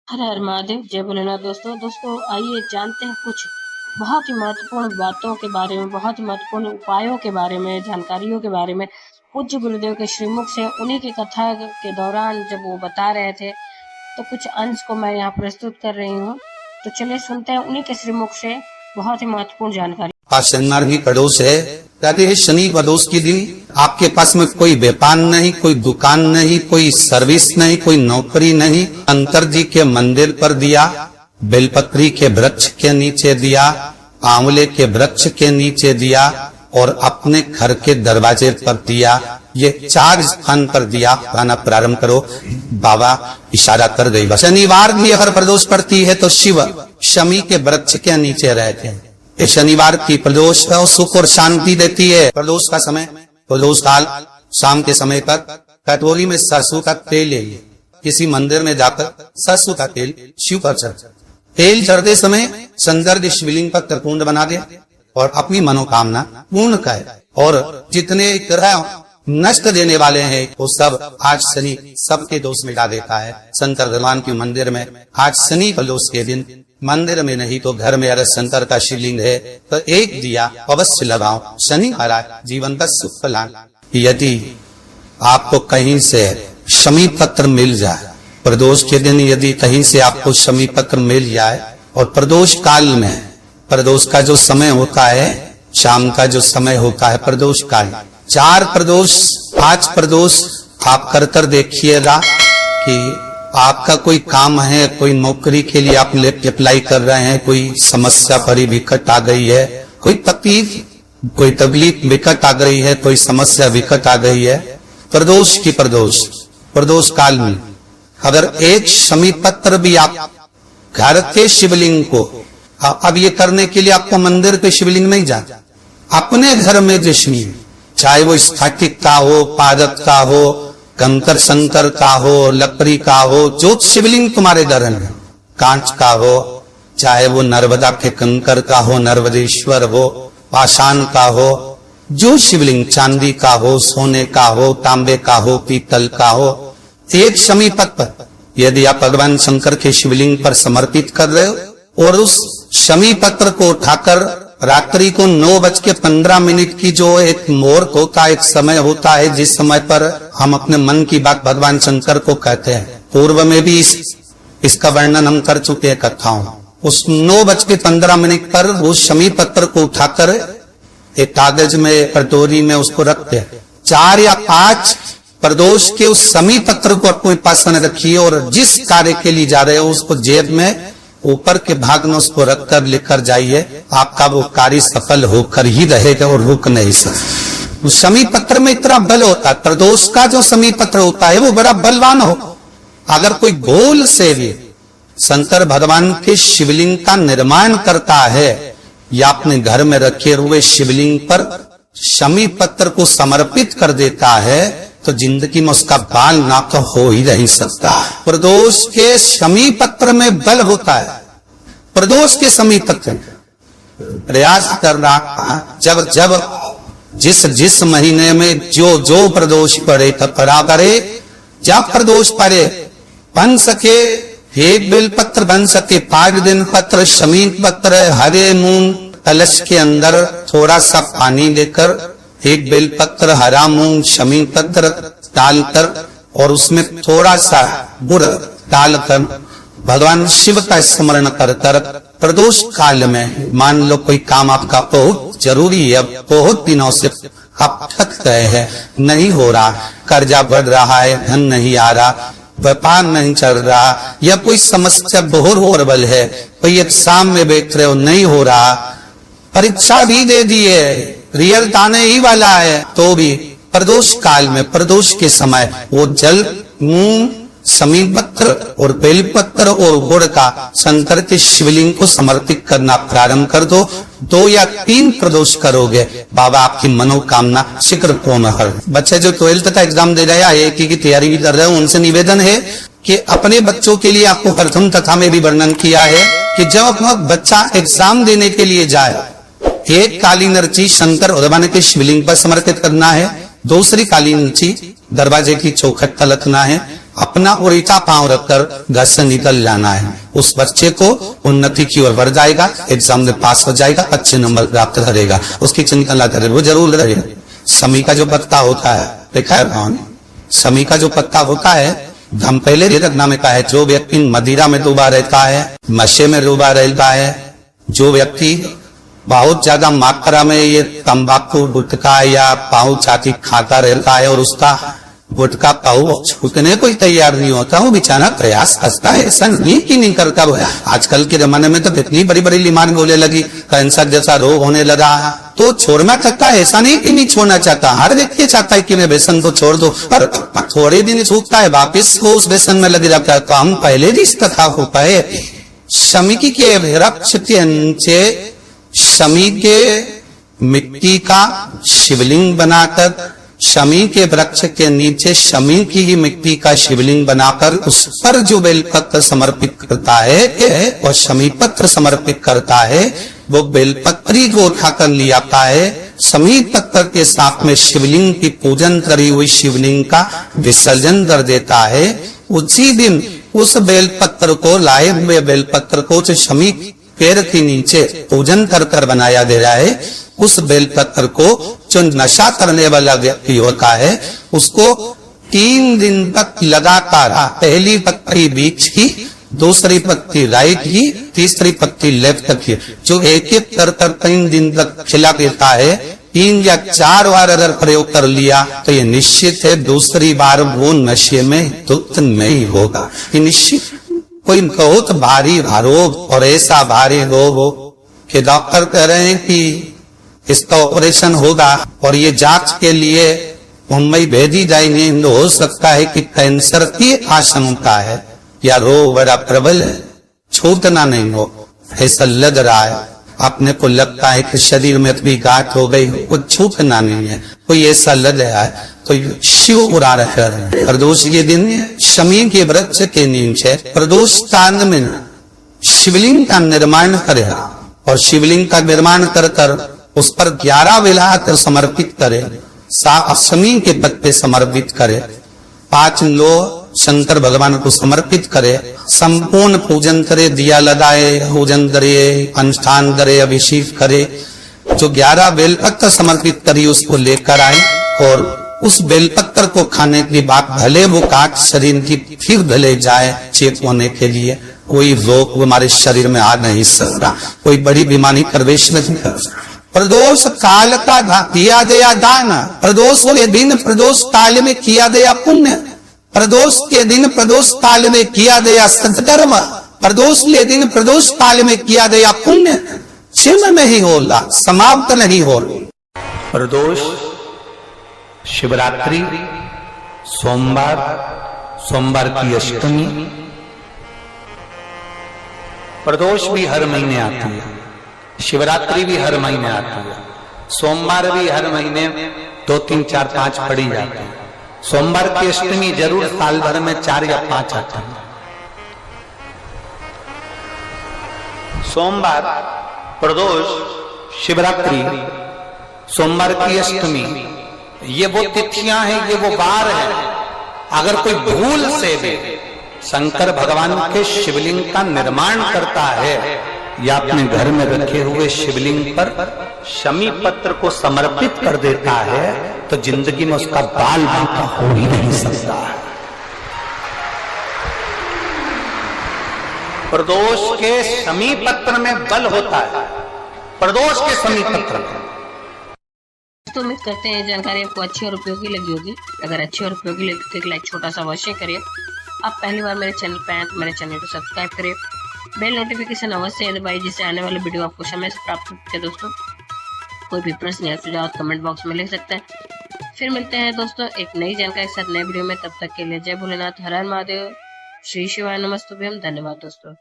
हर हर महादेव, जय भोलेनाथ। दोस्तों आइए जानते हैं कुछ बहुत ही महत्वपूर्ण बातों के बारे में, बहुत ही महत्वपूर्ण उपायों के बारे में, जानकारियों के बारे में। पूज्य गुरुदेव के श्रीमुख से उन्हीं की कथा के दौरान जब वो बता रहे थे तो कुछ अंश को मैं यहाँ प्रस्तुत कर रही हूँ। तो चलिए सुनते हैं उन्हीं के श्रीमुख से बहुत ही महत्वपूर्ण जानकारी। शनिवार भी प्रदोष है। कहते हैं शनि प्रदोष के दिन आपके पास में कोई व्यापार नहीं, कोई दुकान नहीं, कोई सर्विस नहीं, कोई नौकरी नहीं। शंकर जी के मंदिर पर दिया, बेलपत्री के वृक्ष के नीचे दिया, आंवले के वृक्ष के नीचे दिया और अपने घर के दरवाजे पर दिया। ये 4 स्थान पर दिया खाना प्रारंभ करो। बाबा इशारा कर गई। शनिवार भी अगर प्रदोष पड़ती है तो शिव शमी के वृक्ष के नीचे रहते हैं। शनिवार की प्रदोष सुख और शांति देती है। प्रदोष का समय, प्रदोष काल शाम के समय पर कटोरी में सरसों का तेल ले, किसी मंदिर में जाकर सरसों का तेल शिव पर चढ़, तेल चढ़ते समय शंकर शिवलिंग पर त्रिपुंड बना दे और अपनी मनोकामना पूर्ण करे। और जितने ग्रह नष्ट देने वाले हैं वो सब आज शनि सबके दोष मिटा देता है। शंकर भगवान के मंदिर में आज शनि प्रदोष के दिन मंदिर में नहीं तो घर में अगर शंकर का शिवलिंग है तो एक दिया अवश्य लगाओ। शनि महाराज जीवन का सुख फलान। यदि आपको कहीं से शमी पत्र मिल जाए, प्रदोष के दिन यदि कहीं से आपको शमी पत्र मिल जाए और प्रदोष काल में, प्रदोष का जो समय होता है शाम का जो समय होता है प्रदोष काल, 4 प्रदोष 5 प्रदोष आप कर देखिएगा कि आपका कोई काम है, कोई नौकरी के लिए आप अप्लाई कर रहे हैं, कोई समस्या बड़ी विकट आ गई है, कोई तकलीफ विकट आ गई है, कोई समस्या विकट आ गई है, प्रदोष की प्रदोष काल में अगर एक शमी पत्र भी आप घर के शिवलिंग को, अब ये करने के लिए आपको मंदिर पे शिवलिंग नहीं जाना, अपने घर में जो शिवलिंग, चाहे वो स्फटिक का हो, पादप का हो, कंकर शंकर का हो, लकड़ी का हो, जो शिवलिंग तुम्हारे घर में, कांच का हो, चाहे वो नर्मदा के कंकर का हो, नर्मदेश्वर हो, पाषाण का हो, जो शिवलिंग चांदी का हो, सोने का हो, तांबे का हो, पीतल का हो, एक शमी पत्र यदि आप भगवान शंकर के शिवलिंग पर समर्पित कर रहे हो और उस शमी पत्र को उठाकर रात्रि को 9:15 की जो एक मुहूर्त होता है, एक समय होता है जिस समय पर हम अपने मन की बात भगवान शंकर को कहते हैं। पूर्व में भी इसका वर्णन हम कर चुके हैं कथाओं। उस 9:15 पर वो शमी पत्र को उठाकर एक कागज में, कटोरी में उसको रखते हैं। 4 या 5 प्रदोष के उस शमी पत्र को अपने पास रखिए और जिस कार्य के लिए जा रहे हो उसको जेब में ऊपर के भाग में उसको रखकर लेकर जाइए। आपका वो कार्य सफल होकर ही रहेगा और रुक नहीं सकता। शमी पत्र में इतना बल होता है, प्रदोष का जो शमी पत्र होता है वो बड़ा बलवान हो। अगर कोई गोल से भी शंकर भगवान के शिवलिंग का निर्माण करता है या अपने घर में रखे हुए शिवलिंग पर शमी पत्र को समर्पित कर देता है तो जिंदगी में उसका बाल ना तो हो ही नहीं सकता। प्रदोष के शमी पत्र में बल होता है। प्रदोष के शमी पत्र प्रयास करना, जब जिस महीने में जो प्रदोष पड़े तब पड़ा करे। जब प्रदोष पड़े बन सके एक बेल पत्र, बन सके 5 दिन पत्र, शमी पत्र, हरे मूंग कलश के अंदर थोड़ा सा पानी लेकर एक बेलपत्र, हरा मूंग, शमी पत्र डालकर और उसमें थोड़ा सा गुड़ डालकर भगवान शिव का स्मरण कर प्रदोष काल में, मान लो कोई काम आपका बहुत जरूरी है, बहुत दिनों से आप थक गए हैं, नहीं हो रहा, कर्जा बढ़ रहा है, धन नहीं आ रहा, व्यापार नहीं चल रहा, या कोई समस्या बहुत होरबल है, कोई एग्जाम में बैठ रहे हो नहीं हो रहा, परीक्षा भी दे दी है, रिजल्ट आने ही वाला है, तो भी प्रदोष काल में, प्रदोष के समय वो जल, मूंग, शमी पत्र और बेलपत्र और गुड़ का शंकर के शिवलिंग को समर्पित करना प्रारंभ कर दो। 2 या 3 प्रदोष करोगे, बाबा आपकी मनोकामना शीघ्र पूर्ण कर। बच्चे जो 12th का एग्जाम दे रहे हैं, IIT की तैयारी भी कर रहे हैं, उनसे निवेदन है कि अपने बच्चों के लिए आपको प्रथम कथा में भी वर्णन किया है कि जब बच्चा एग्जाम देने के लिए जाए, एक काली नरची शंकर भगवान के शिवलिंग पर समर्पित करना है, दूसरी काली नीची दरवाजे की चौखट तलकना है, अपना उल्टा पांव रखकर घर से निकल जाना है। उस बच्चे को उन्नति की ओर बढ़ जाएगा, एग्जाम में पास हो जाएगा, अच्छे नंबर प्राप्त करेगा, उसकी चिंता न करे, वो जरूर रहेगा। समी का जो पत्ता होता है, देखा है कौन? समी का जो पत्ता होता है, हम पहले रखना में कहा है, जो व्यक्ति मदिरा में डूबा रहता है, नशे में डूबा रहता है, जो व्यक्ति बहुत ज्यादा मात्रा में ये तंबाकू गुटखा या पाऊ चाटी खाता रहता है और उसका गुटखा पाऊ छूटने को ही तैयार नहीं होता, वो बेचारा प्रयास करता है, ऐसा नहीं कि नहीं करता। आजकल के जमाने में तो इतनी बड़ी बड़ी बीमारी होने लगी, कैंसर जैसा रोग होने लगा, तो छोड़ना चाहता है, ऐसा नहीं कि नहीं छोड़ना चाहता। हर व्यक्ति चाहता है कि मैं व्यसन को छोड़ दो, पर थोड़े दिन छूटता है, वापिस वो उस व्यसन में लगे रहता है। तो हम पहले भी इस कथा हो पाए, शमी के वृक्ष के नीचे शमी के मिट्टी का शिवलिंग बनाकर, शमी के वृक्ष के नीचे शमी की ही मिट्टी का शिवलिंग बनाकर उस पर जो बेलपत्र समर्पित करता है और शमी पत्र समर्पित करता है, वो बेलपत्री को उठाकर ले आता है, शमी पत्र के साथ में शिवलिंग की पूजन करी हुई शिवलिंग का विसर्जन कर देता है। उसी दिन उस बेलपत्र को, लाए हुए बेलपत्र को जो शमी पेड़ के नीचे पूजन कर कर बनाया दे रहा है, उस बेलपत्र को जो नशा करने वाला व्यक्ति होता है, उसको 3 दिन तक लगातार, पहली पत्ती बीच की, दूसरी पत्ती राइट की, तीसरी पत्ती लेफ्ट की, जो एक एक कर 3 दिन तक खिला देता है, 3 या 4 बार अगर प्रयोग कर लिया तो ये निश्चित है दूसरी बार वो नशे में धुत नहीं होगा। ये निश्चित। कोई बहुत भारी रोग और ऐसा भारी रोग हो कि डॉक्टर कह रहे हैं कि इसका ऑपरेशन होगा और ये जांच के लिए मुंबई भेजी जाएंगे, तो हो सकता है कि कैंसर की आशंका है या रोग बड़ा प्रबल है, छूटना नहीं हो, ऐसा लग रहा है। अपने को लगता है कि शरीर में इतनी गांठ हो गई, कुछ छूटना नहीं है, कोई ऐसा लग रहा है, तो शिव उड़ा रहे हैं। प्रदोष के दिन शमी के वृक्ष के नीचे प्रदोष काल में शिवलिंग का निर्माण करे और शिवलिंग का निर्माण कर कर उस पर 11 बेला कर समर्पित करे, शमी के पत्ते समर्पित करे, 5 लो शंकर भगवान को समर्पित करे, संपूर्ण पूजन करे, दिया लगाए, पूजन करे, अनुष्ठान करे, अभिषेक करे, जो 11 बेलपत्र समर्पित करी उसको लेकर आए और उस बेलपत्र को खाने के बाद भले वो काट शरीर की फिर भले जाए चेक होने के लिए, कोई रोग हमारे शरीर में आ नहीं सकता, कोई बड़ी बीमारी प्रवेश नहीं कर सकता। प्रदोष काल का किया गया दान, प्रदोष के दिन प्रदोष काल में किया गया पुण्य, प्रदोष के दिन प्रदोष काल में किया गया सत्कर्म, प्रदोष के दिन प्रदोष काल में किया गया पुण्य क्षीण नहीं होला, समाप्त नहीं हो। प्रदोष शिवरात्रि, सोमवार, सोमवार की अष्टमी। प्रदोष भी हर महीने आती है, शिवरात्रि भी हर महीने आती है, सोमवार भी हर महीने 2, 3, 4, 5 पड़ी जाती है। सोमवार की अष्टमी जरूर साल भर में 4 या 5 आती है। सोमवार, प्रदोष, शिवरात्रि, सोमवार की अष्टमी, ये वो तिथियां हैं, ये वो वार हैं। अगर कोई भूल से भी शंकर भगवान के शिवलिंग का निर्माण करता है या अपने घर में रखे हुए शिवलिंग पर शमी पत्र को समर्पित कर देता है, तो जिंदगी में उसका बाल बांका हो ही नहीं सकता है। प्रदोष के शमी पत्र में बल होता है, प्रदोष के शमी पत्र में। तो उम्मीद करते हैं जानकारी आपको अच्छी और उपयोगी लगी होगी। अगर अच्छी और उपयोगी लगी तो एक लाइक छोटा सा अवश्य करिए। आप पहली बार मेरे चैनल पर आए तो मेरे चैनल को सब्सक्राइब करिए, बेल नोटिफिकेशन अवश्य दबाइए जिससे आने वाले वीडियो आपको समय से प्राप्त होते। दोस्तों कोई भी प्रश्न या सुझाव कमेंट बॉक्स में लिख सकते हैं। फिर मिलते हैं दोस्तों एक नई जानकारी के साथ नए वीडियो में। तब तक के लिए जय भोलेनाथ, हर हर महादेव, श्री शिवाय नमस्तुभ्यम। धन्यवाद दोस्तों।